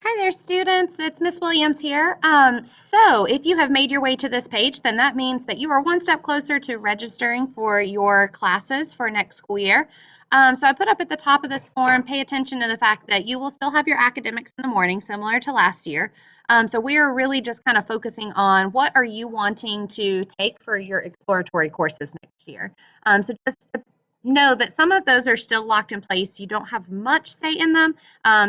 Hi there, students. It's Miss Williams here. So if you have made your way to this page, then that means that you are one step closer to registering for your classes for next school year. So I put up at the top of this form, pay attention to the fact that you will still have your academics in the morning, similar to last year. So we are really just kind of focusing on what are you wanting to take for your exploratory courses next year. So just to know that some of those are still locked in place. You don't have much say in them,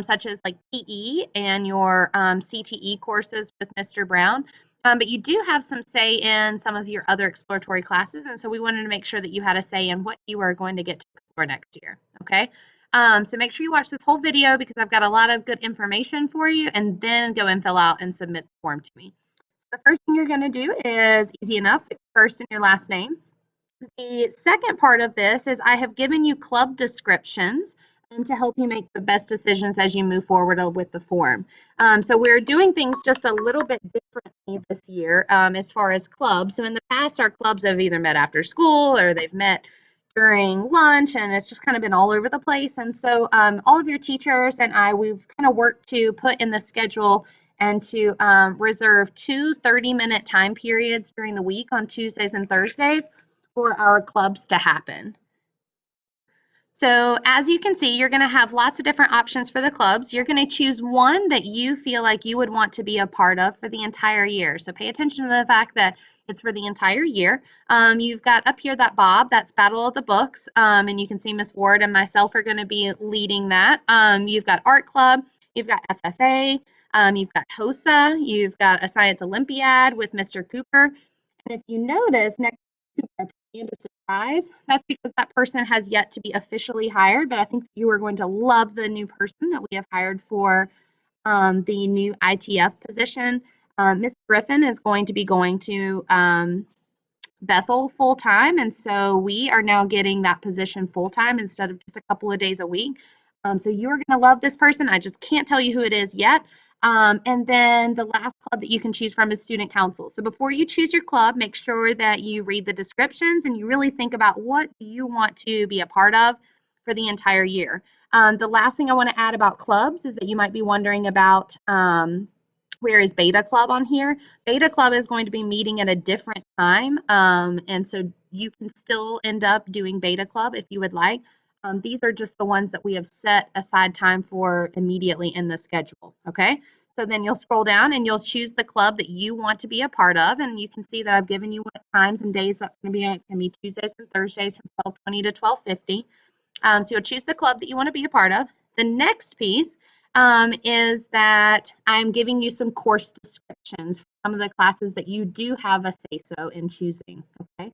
such as like PE and your CTE courses with Mr. Brown. But you do have some say in some of your other exploratory classes, and so we wanted to make sure that you had a say in what you are going to get to explore next year, okay? So make sure you watch this whole video because I've got a lot of good information for you, and then go and fill out and submit the form to me. So the first thing you're going to do is easy enough, first and your last name. The second part of this is I have given you club descriptions to help you make the best decisions as you move forward with the form. So we're doing things just a little bit differently this year as far as clubs. So in the past, our clubs have either met after school or they've met during lunch, and it's just kind of been all over the place. And so all of your teachers and we've kind of worked to put in the schedule and to reserve two 30-minute time periods during the week on Tuesdays and Thursdays for our clubs to happen. So as you can see, you're going to have lots of different options for the clubs. You're going to choose one that you feel like you would want to be a part of for the entire year. So pay attention to the fact that it's for the entire year. You've got up here that Bob, that's Battle of the Books, and you can see Miss Ward and myself are going to be leading that. You've got Art Club, you've got FFA, you've got HOSA, you've got a Science Olympiad with Mr. Cooper. And if you notice, next to Cooper, and a surprise. That's because that person has yet to be officially hired, but I think you are going to love the new person that we have hired for the new ITF position. Miss Griffin is going to be going to Bethel full time, and so we are now getting that position full time instead of just a couple of days a week. So you're going to love this person. I just can't tell you who it is yet. And then the last club that you can choose from is student council. So before you choose your club, make sure that you read the descriptions and you really think about what you want to be a part of for the entire year. The last thing I want to add about clubs is that you might be wondering about where is Beta Club on here. Beta Club is going to be meeting at a different time, and so you can still end up doing Beta Club if you would like. These are just the ones that we have set aside time for immediately in the schedule, okay? So then you'll scroll down and you'll choose the club that you want to be a part of, and you can see that I've given you what times and days that's going to be on. It's going to be Tuesdays and Thursdays from 12:20 to 12:50. So you'll choose the club that you want to be a part of. The next piece is that I'm giving you some course descriptions for some of the classes that you do have a say-so in choosing, okay?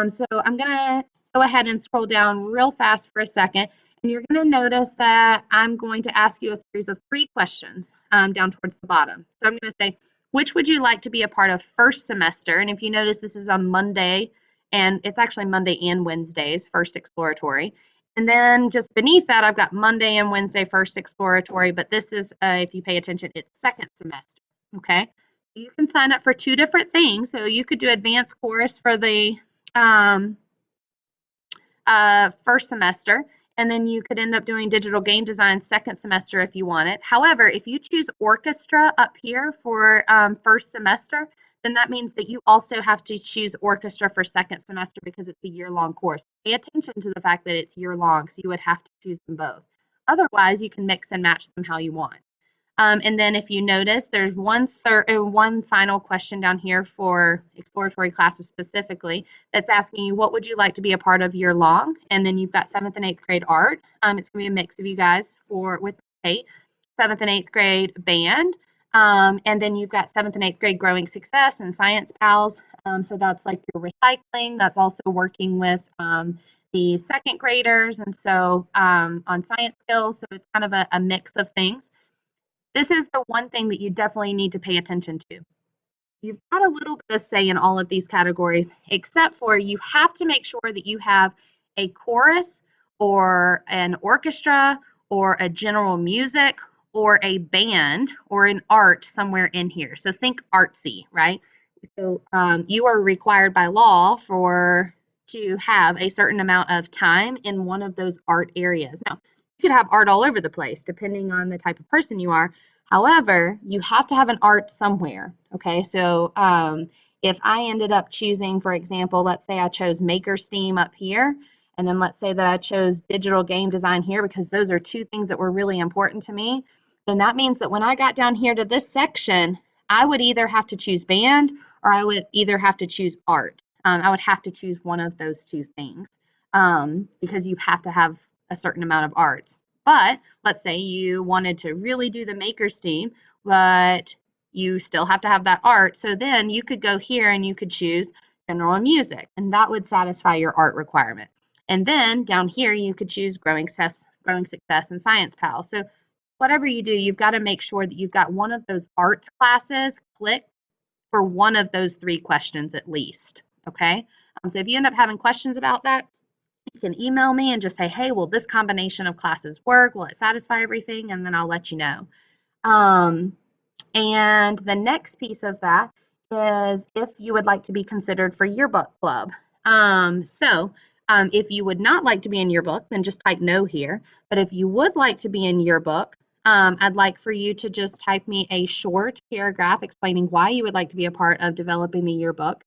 So I'm going to go ahead and scroll down real fast for a second, and you're going to notice that I'm going to ask you a series of 3 questions down towards the bottom. So I'm going to say, which would you like to be a part of first semester? And if you notice, this is on Monday, and it's actually Monday and Wednesdays, first exploratory. And then just beneath that, I've got Monday and Wednesday first exploratory, but this is, if you pay attention, it's second semester, okay? You can sign up for 2 different things. So you could do advanced course for the first semester, and then you could end up doing digital game design second semester if you want it. However, if you choose orchestra up here for first semester, then that means that you also have to choose orchestra for second semester because it's a year-long course. Pay attention to the fact that it's year-long, so you would have to choose them both. Otherwise, you can mix and match them how you want. And then if you notice, there's one final question down here for exploratory classes specifically that's asking you, what would you like to be a part of year long? And then you've got 7th and 8th grade art. It's going to be a mix of you guys with 8th, 7th and 8th grade band. And then you've got 7th and 8th grade growing success and science pals. So that's like your recycling. That's also working with the second graders. And so on science skills. So it's kind of a mix of things. This is the one thing that you definitely need to pay attention to. You've got a little bit of say in all of these categories, except for you have to make sure that you have a chorus or an orchestra or a general music or a band or an art somewhere in here. So think artsy, right? So you are required by law to have a certain amount of time in one of those art areas. Now, you could have art all over the place depending on the type of person you are, However, you have to have an art somewhere, okay? So if I ended up choosing, for example, let's say I chose Maker STEAM up here, and then let's say that I chose digital game design here because those are two things that were really important to me, then that means that when I got down here to this section, I would either have to choose band or I would either have to choose art. I would have to choose one of those two things because you have to have a certain amount of arts. But let's say you wanted to really do the maker's team, but you still have to have that art. So then you could go here and you could choose general and music, and that would satisfy your art requirement. And then down here, you could choose growing success, and science pal. So whatever you do, you've got to make sure that you've got one of those arts classes clicked for one of those three questions at least. Okay. So if you end up having questions about that, you can email me and just say, hey, will this combination of classes work? Will it satisfy everything? And then I'll let you know. Um, and the next piece of that is if you would like to be considered for yearbook club. If you would not like to be in yearbook, then just type no here. But if you would like to be in yearbook, I'd like for you to just type me a short paragraph explaining why you would like to be a part of developing the yearbook.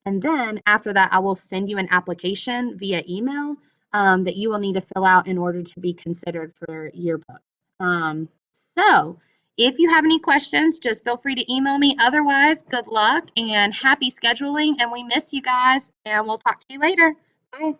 And then after that, I will send you an application via email that you will need to fill out in order to be considered for yearbook. Um, so if you have any questions, just feel free to email me. Otherwise, good luck and happy scheduling. And we miss you guys. And we'll talk to you later. Bye.